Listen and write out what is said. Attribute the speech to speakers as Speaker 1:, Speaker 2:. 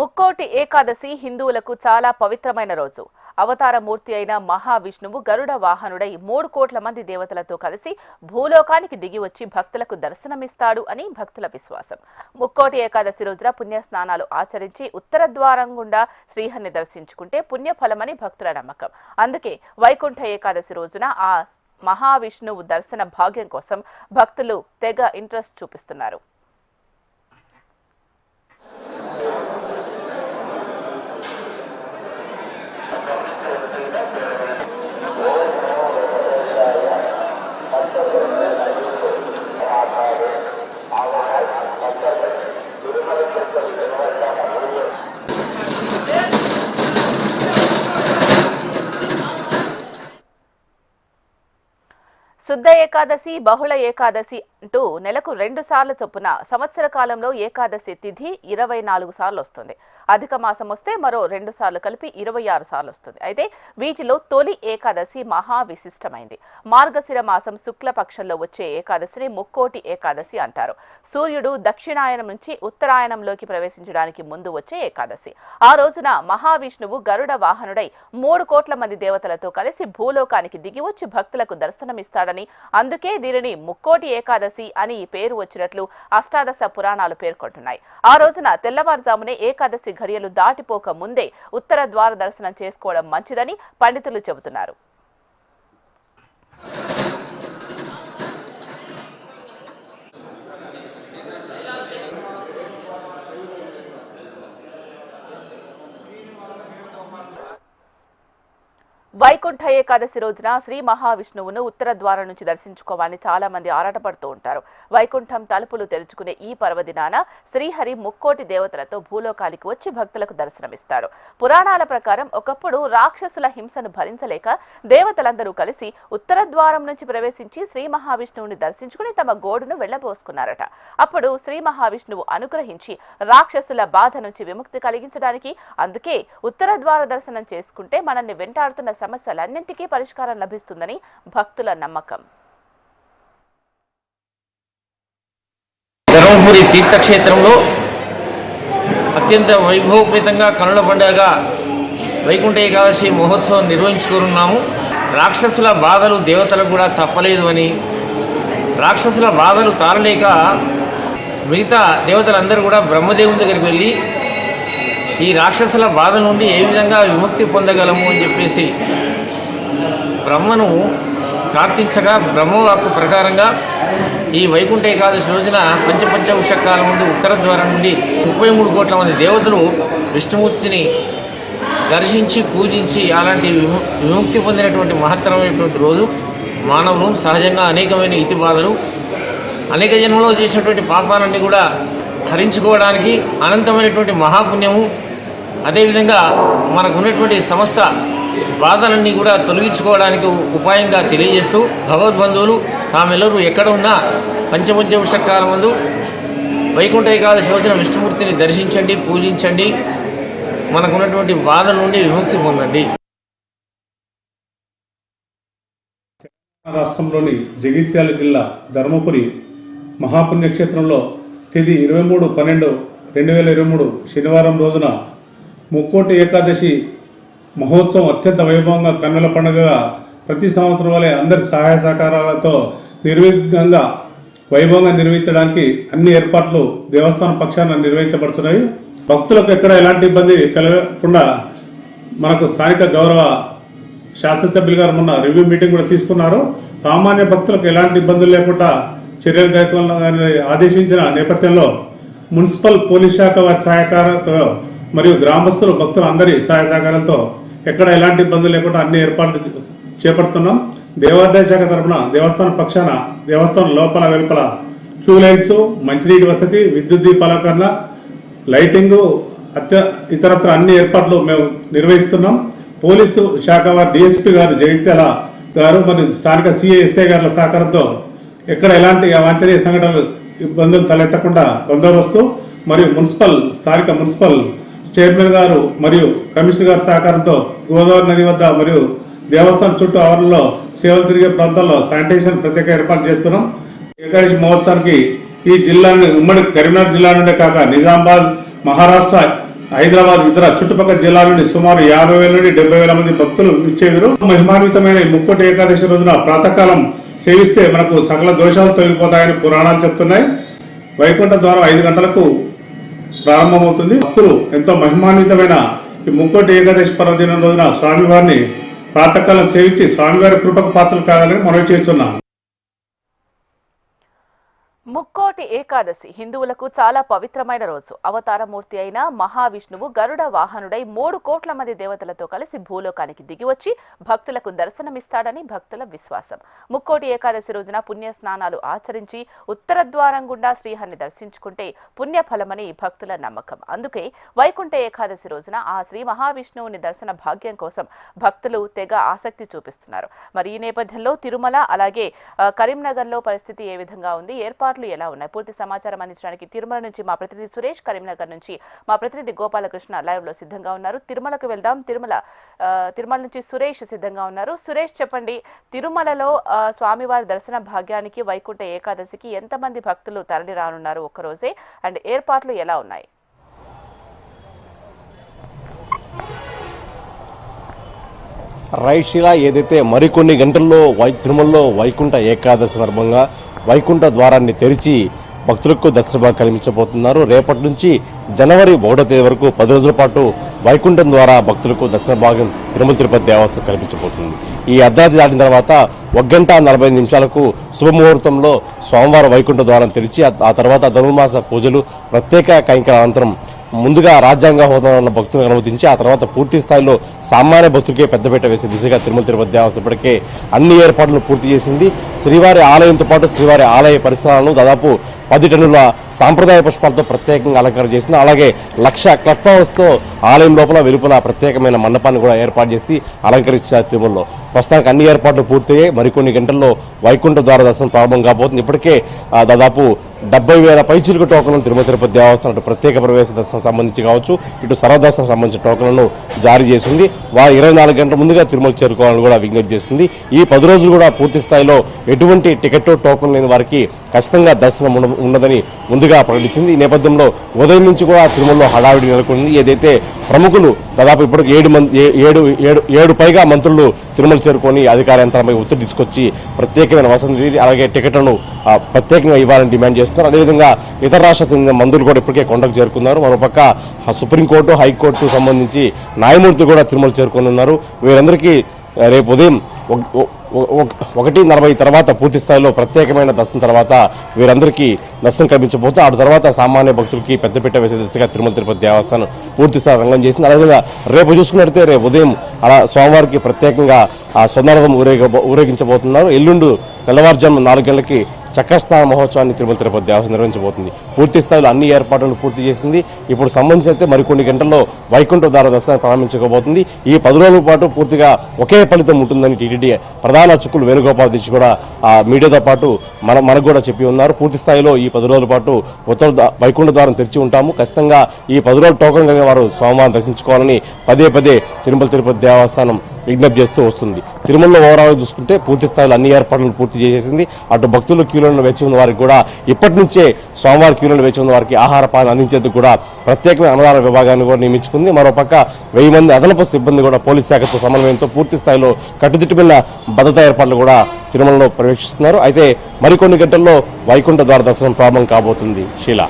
Speaker 1: ముక్కోటి ఏకాదశి హిందువులకు చాలా పవిత్రమైన రోజు. అవతార మూర్తి అయిన మహావిష్ణువు గరుడ వాహనుడై 3 కోట్ల మంది దేవతలతో కలిసి భూలోకానికి దిగి వచ్చి భక్తులకు దర్శనమిస్తాడు అని భక్తుల విశ్వాసం. ముక్కోటి ఏకాదశి రోజున పుణ్య స్నానాలు ఆచరించి ఉత్తర ద్వారం గుండా శ్రీహరిని దర్శించుకుంటే పుణ్యఫలమని భక్తుల నమ్మకం. అందుకే వైకుంఠ ఏకాదశి రోజున ఆ మహావిష్ణువు దర్శన భాగ్యం కోసం భక్తులు తెగ ఇంట్రెస్ట్ చూపిస్తున్నారు. శుద్ధ ఏకాదశి, బహుళ ఏకాదశి అంటూ నెలకు 2 సార్లు చొప్పున సంవత్సర కాలంలో ఏకాదశి తిథి 24 సార్లు వస్తుంది. అధిక మాసం వస్తే మరో 2 సార్లు కలిపి 26 సార్లు వస్తుంది. అయితే వీటిలో తొలి ఏకాదశి మహా విశిష్టమైంది. మార్గశిర మాసం శుక్లపక్షంలో వచ్చే ఏకాదశిని ముక్కోటి ఏకాదశి అంటారు. సూర్యుడు దక్షిణాయనం నుంచి ఉత్తరాయణంలోకి ప్రవేశించడానికి ముందు వచ్చే ఏకాదశి. ఆ రోజున మహావిష్ణువు గరుడ వాహనుడై 3 కోట్ల మంది దేవతలతో కలిసి భూలోకానికి దిగి వచ్చి భక్తులకు దర్శనమిస్తాడని, అందుకే దీనిని ముక్కోటి ఏకాదశి అని పేరు వచ్చినట్లు అష్టాదశ పురాణాలు పేర్కొంటున్నాయి. ఆ రోజున తెల్లవారుజామునే ఏకాదశి ఘడియలు దాటిపోక ముందే ఉత్తర ద్వార దర్శనం చేసుకోవడం మంచిదని పండితులు చెబుతున్నారు. వైకుంఠ ఏకాదశి రోజున శ్రీ మహావిష్ణువును ఉత్తర ద్వారం నుంచి దర్శించుకోవాలని చాలా మంది ఆరాటపడుతూ ఉంటారు. వైకుంఠం తలుపులు తెరుచుకునే ఈ పర్వదినాన శ్రీహరి ముక్కోటి దేవతలతో భూలోకానికి వచ్చి భక్తులకు దర్శనమిస్తాడు. పురాణాల ప్రకారం ఒకప్పుడు రాక్షసుల హింసను భరించలేక దేవతలందరూ కలిసి ఉత్తర ద్వారం నుంచి ప్రవేశించి శ్రీ మహావిష్ణువుని దర్శించుకుని తమ గోడును వెళ్లబోసుకున్నారట. అప్పుడు శ్రీ మహావిష్ణువు అనుగ్రహించి రాక్షసుల బాధ నుంచి విముక్తి కలిగించడానికి, అందుకే ఉత్తర ద్వార దర్శనం చేసుకుంటే మనల్ని వెంటాడుతున్న సమస్యలన్నింటికీ పరిష్కారం లభిస్తుందని భక్తుల నమ్మకం.
Speaker 2: ధర్మపురి తీర్థక్షేత్రంలో అత్యంత వైభవపేతంగా కనుల పండుగ వైకుంఠ ఏకాదశి మహోత్సవం నిర్వహించుకున్నాము. రాక్షసుల బాధలు దేవతలకు కూడా తప్పలేదు అని, రాక్షసుల బాధలు తాళలేక మిగతా దేవతలందరూ కూడా బ్రహ్మదేవుని దగ్గరికి వెళ్ళి ఈ రాక్షసుల బాధ నుండి ఏ విధంగా విముక్తి పొందగలము అని చెప్పేసి బ్రహ్మను ప్రార్థించగా బ్రహ్మవాక్కు ప్రకారంగా ఈ వైకుంఠ ఏకాదశి రోజున పంచపంచవృషకాల ముందు ఉత్తర ద్వారం నుండి 33 కోట్ల మంది దేవతలు విష్ణుమూర్తిని దర్శించి పూజించి అలాంటి విముక్తి పొందినటువంటి మహత్తరమైనటువంటి రోజు. మానవులు సహజంగా అనేకమైన ఇతి బాధలు, అనేక జన్మలో చేసినటువంటి పాపాలన్నీ కూడా హరించుకోవడానికి అనంతమైనటువంటి మహాపుణ్యము, అదేవిధంగా మనకు ఉన్నటువంటి సమస్త బాధలన్నీ కూడా తొలగించుకోవడానికి ఉపాయంగా తెలియజేస్తూ భగవద్బంధువులు తామెల్లరూ ఎక్కడ ఉన్నా పంచపంచవృషకాల ముందు వైకుంఠ ఏకాదశి రోజున విష్ణుమూర్తిని దర్శించండి, పూజించండి, మనకున్నటువంటి బాధల నుండి విముక్తి పొందండి.
Speaker 3: రాష్ట్రంలోని జగిత్యాల జిల్లా ధర్మపురి మహాపుణ్యక్షేత్రంలో తేదీ 23/12/2023 శనివారం రోజున ముక్కోటి ఏకాదశి మహోత్సవం అత్యంత వైభవంగా కన్నుల పండుగగా ప్రతి సంవత్సరం వలె అందరి సహాయ సహకారాలతో నిర్విఘ్నంగా వైభవంగా నిర్వహించడానికి అన్ని ఏర్పాట్లు దేవస్థానం పక్షాన నిర్వహించబడుతున్నాయి. భక్తులకు ఎక్కడ ఎలాంటి ఇబ్బంది కలగకుండా మనకు స్థానిక గౌరవ శాసనసభ్యులు గారు మొన్న రివ్యూ మీటింగ్ కూడా తీసుకున్నారు. సామాన్య భక్తులకు ఎలాంటి ఇబ్బందులు లేకుండా చర్యలు కైకొనాలని ఆదేశించిన నేపథ్యంలో మున్సిపల్ పోలీస్ శాఖ వారి సహకారంతో మరియు గ్రామస్తులు భక్తులు అందరి సహాయ సహకారాలతో ఎక్కడ ఎలాంటి ఇబ్బందులు లేకుండా అన్ని ఏర్పాట్లు చేపడుతున్నాం. దేవాదాయ శాఖ తరఫున దేవస్థానం పక్షాన దేవస్థానం లోపల వెలుపల క్యూ లైన్స్, మంచినీటి వసతి, విద్యుత్ దీపాలంకరణ, లైటింగు, ఇతరత్ర అన్ని ఏర్పాట్లు మేము నిర్వహిస్తున్నాం. పోలీసు శాఖ వారి డిఎస్పీ గారు జగిత్యాల గారు మరియు స్థానిక సిఐఎస్ఐ గారుల సహకారంతో ఎక్కడ ఎలాంటి అవాంఛనీయ సంఘటనలు ఇబ్బందులు తలెత్తకుండా బందోబస్తు మరియు స్థానిక మున్సిపల్ చైర్మన్ గారు మరియు కమిషనర్ గారి సహకారంతో గోదావరి నది వద్ద మరియు దేవస్థానం చుట్టూ ఆవరణలో సేవలు తిరిగే ప్రాంతాల్లో శానిటేషన్ ప్రత్యేక ఏర్పాటు చేస్తున్నాం. ఏకాదశి మహోత్సవానికి ఈ జిల్లాని ఉమ్మడి కరీంనగర్ జిల్లా నుండే కాక నిజామాబాద్, మహారాష్ట్ర హైదరాబాద్ ఇతర చుట్టుపక్కల జిల్లాల నుండి సుమారు 50,000 నుండి 70,000 మంది భక్తులు ఇచ్చేవారు. మహిమాన్వితమైన ముక్కోటి ఏకాదశి రోజున ప్రాతకాలం సేవిస్తే మనకు సకల దోషాలు తొలగిపోతాయని పురాణాలు చెప్తున్నాయి. వైకుంఠ ద్వారం 5 గంటలకు ప్రారంభమవుతుంది. భక్తులు ఎంతో మహిమాన్వితమైన ఈ ముక్కోటి ఏకాదశి పర్వదినం రోజున స్వామివారిని ప్రాతకాలం సేవించి స్వామివారి కృపకు పాత్రలు కావాలని మనవి చేస్తున్నాం.
Speaker 1: ముక్కోటి ఏకాదశి హిందువులకు చాలా పవిత్రమైన రోజు. అవతారమూర్తి అయిన మహావిష్ణువు గరుడ వాహనుడై 3 కోట్ల మంది దేవతలతో కలిసి భూలోకానికి దిగివచ్చి భక్తులకు దర్శనమిస్తాడని భక్తుల విశ్వాసం. ముక్కోటి ఏకాదశి రోజున పుణ్య స్నానాలు ఆచరించి ఉత్తర ద్వారం గుండా శ్రీహరిని దర్శించుకుంటే పుణ్యఫలమని భక్తుల నమ్మకం. అందుకే వైకుంఠ ఏకాదశి రోజున ఆ శ్రీ మహావిష్ణువుని దర్శన భాగ్యం కోసం భక్తులు తెగ ఆసక్తి చూపిస్తున్నారు. మరి ఈ నేపథ్యంలో తిరుమల అలాగే కరీంనగర్లో పరిస్థితి ఏ విధంగా ఉంది, ఏర్పాట్లు ఎలా ఉన్నాయి, పూర్తి సమాచారం అందించడానికి తిరుమల నుంచి మా ప్రతినిధి సురేష్, కరీంనగర్ నుంచి మా ప్రతినిధి గోపాలకృష్ణ లైవ్ లో సిద్ధంగా ఉన్నారు. తిరుమలకు వెళ్దాం. తిరుమల నుంచి సురేష్ సిద్ధంగా ఉన్నారు. సురేష్, చెప్పండి, తిరుమలలో స్వామివారి దర్శన భాగ్యానికి వైకుంఠ ఏకాదశికి ఎంతమంది భక్తులు తరలి రానున్నారు ఒక్కరోజే, అండ్ ఏర్పాట్లు ఎలా ఉన్నాయి?
Speaker 4: రైట్ శిలా, ఏదైతే మరికొన్ని గంటల్లో తిరుమలలో వైకుంఠ ఏకాదశి సందర్భంగా వైకుంఠ ద్వారాన్ని తెరిచి భక్తులకు దర్శనం కల్పించబోతున్నారు. రేపటి నుంచి జనవరి 1వ తేదీ వరకు 10 రోజుల పాటు వైకుంఠం ద్వారా భక్తులకు దర్శన భాగ్యం తిరుమల తిరుపతి దేవస్థానం కల్పించబోతుంది. ఈ అర్ధరాత్రి దాటిన తర్వాత 1 గంట 45 నిమిషాలకు శుభముహూర్తంలో స్వామివారి వైకుంఠ ద్వారం తెరిచి ఆ తర్వాత ధనుర్మాస పూజలు, ప్రత్యేక కైంకర్య అనంతరం ముందుగా రాజ్యాంగ హోదా ఉన్న భక్తులను అనుమతించి ఆ తర్వాత పూర్తి స్థాయిలో సామాన్య భక్తులకే పెద్దపీట వేసే దిశగా తిరుమల తిరుపతి దేవస్థానం ఇప్పటికే అన్ని ఏర్పాట్లను పూర్తి చేసింది. శ్రీవారి ఆలయంతో పాటు శ్రీవారి ఆలయ పరిసరాలను దాదాపు 10 టన్నుల సాంప్రదాయ పుష్పాలతో ప్రత్యేకంగా అలంకరణ చేసింది. అలాగే 1,00,000 క్లబ్ హౌస్తో ఆలయం లోపల వెలుపల ప్రత్యేకమైన మండపాన్ని కూడా ఏర్పాటు చేసి అలంకరించారు తిరుమలలో. ప్రస్తుతానికి అన్ని ఏర్పాట్లు పూర్తయ్యాయి. మరికొన్ని గంటల్లో వైకుంఠ ద్వార దర్శనం ప్రారంభం కాబోతుంది. ఇప్పటికే దాదాపు 70,000 పైచిలుకు టోకన్లను తిరుమల తిరుపతి దేవస్థానం అటు ప్రత్యేక ప్రవేశ దర్శనం సంబంధించి కావచ్చు, ఇటు సర్వదర్శనం సంబంధించిన టోకన్లను జారీ చేసింది. వారు 24 గంటల ముందుగా తిరుమల చేరుకోవాలని కూడా విజ్ఞప్తి చేస్తుంది. ఈ 10 రోజులు కూడా పూర్తి స్థాయిలో ఎటువంటి టికెట్ టోకన్ లేని వారికి ఖచ్చితంగా దర్శనం ఉండదని ముందుగా ప్రకటించింది. ఈ నేపథ్యంలో ఉదయం నుంచి కూడా తిరుమలలో హడావిడి నెలకొంది. ఏదైతే ప్రముఖులు దాదాపు ఇప్పటికి 7 పైగా మంత్రులు తిరుమల చేరుకొని అధికార యంత్రంపై ఒత్తిడి తీసుకొచ్చి ప్రత్యేకమైన వసతి అలాగే టికెట్లను ప్రత్యేకంగా ఇవ్వాలని డిమాండ్ చేస్తున్నారు. అదేవిధంగా ఇతర రాష్ట్రాలకు చెందిన మంత్రులు కూడా ఇప్పటికే కొండకు చేరుకున్నారు. మరోపక్క సుప్రీంకోర్టు, హైకోర్టు సంబంధించి న్యాయమూర్తి కూడా తిరుమల చేరుకొని ఉన్నారు. వీరందరికీ రేపు ఉదయం 1:40 తర్వాత పూర్తి స్థాయిలో ప్రత్యేకమైన దర్శనం తర్వాత వీరందరికీ దర్శనం కల్పించబోతుంది. ఆ తర్వాత సామాన్య భక్తులకి పెద్దపీట వేసే దిశగా తిరుమల తిరుపతి దేవస్థానం పూర్తి స్థాయి రంగం చేసింది. అదేవిధంగా రేపు చూసుకున్నట్లయితే రేపు ఉదయం అలా స్వామివారికి ప్రత్యేకంగా స్వర్ణరథం ఊరేగించబోతున్నారు. ఎల్లుండి తెల్లవారుజాము 4 గంటలకి చక్రస్నాన మహోత్సవాన్ని తిరుమల తిరుపతి దేవస్థానం నిర్వహించబోతుంది. పూర్తి స్థాయిలో అన్ని ఏర్పాట్లను పూర్తి చేసింది. ఇప్పుడు సంబంధించి మరికొన్ని గంటల్లో వైకుంఠ ద్వార దర్శనం ప్రారంభించబోతుంది. ఈ 10 రోజుల పాటు పూర్తిగా ఒకే ఫలితం ఉంటుందని టీటీడీ ప్రధాన అర్చకులు వేణుగోపాల్ దీక్ష కూడా మీడియాతో పాటు మనకు కూడా చెప్పి ఉన్నారు. పూర్తి స్థాయిలో ఈ 10 రోజుల పాటు వైకుంఠ ద్వారం తెరిచి ఉంటాము. ఖచ్చితంగా ఈ 10 రోజుల టోకన్ కలిగిన వారు స్వామివారిని దర్శించుకోవాలని పదే తిరుమల తిరుపతి దేవస్థానం విజ్ఞప్తి చేస్తూ వస్తుంది. తిరుమలలో ఓవరాల్ చూసుకుంటే పూర్తి స్థాయిలో అన్ని ఏర్పాట్లను పూర్తి చేసేసింది. అటు భక్తులు క్యూలను వేచి ఉన్న వారికి కూడా ఇప్పటి నుంచే స్వామివారి క్యూలను వేచి ఉన్న వారికి ఆహార పాలన అందించేందుకు కూడా ప్రత్యేకమైన అన్నదాన విభాగాన్ని కూడా నియమించుకుంది. మరోపక్క 1000 మంది అదనపు సిబ్బంది కూడా పోలీస్ శాఖతో సమన్వయంతో పూర్తి స్థాయిలో కట్టుదిట్టమైన భద్రతా ఏర్పాట్లు కూడా తిరుమలలో పర్యవేక్షిస్తున్నారు. అయితే మరికొన్ని గంటల్లో వైకుంఠ ద్వార దర్శనం ప్రారంభం కాబోతుంది. శీలా.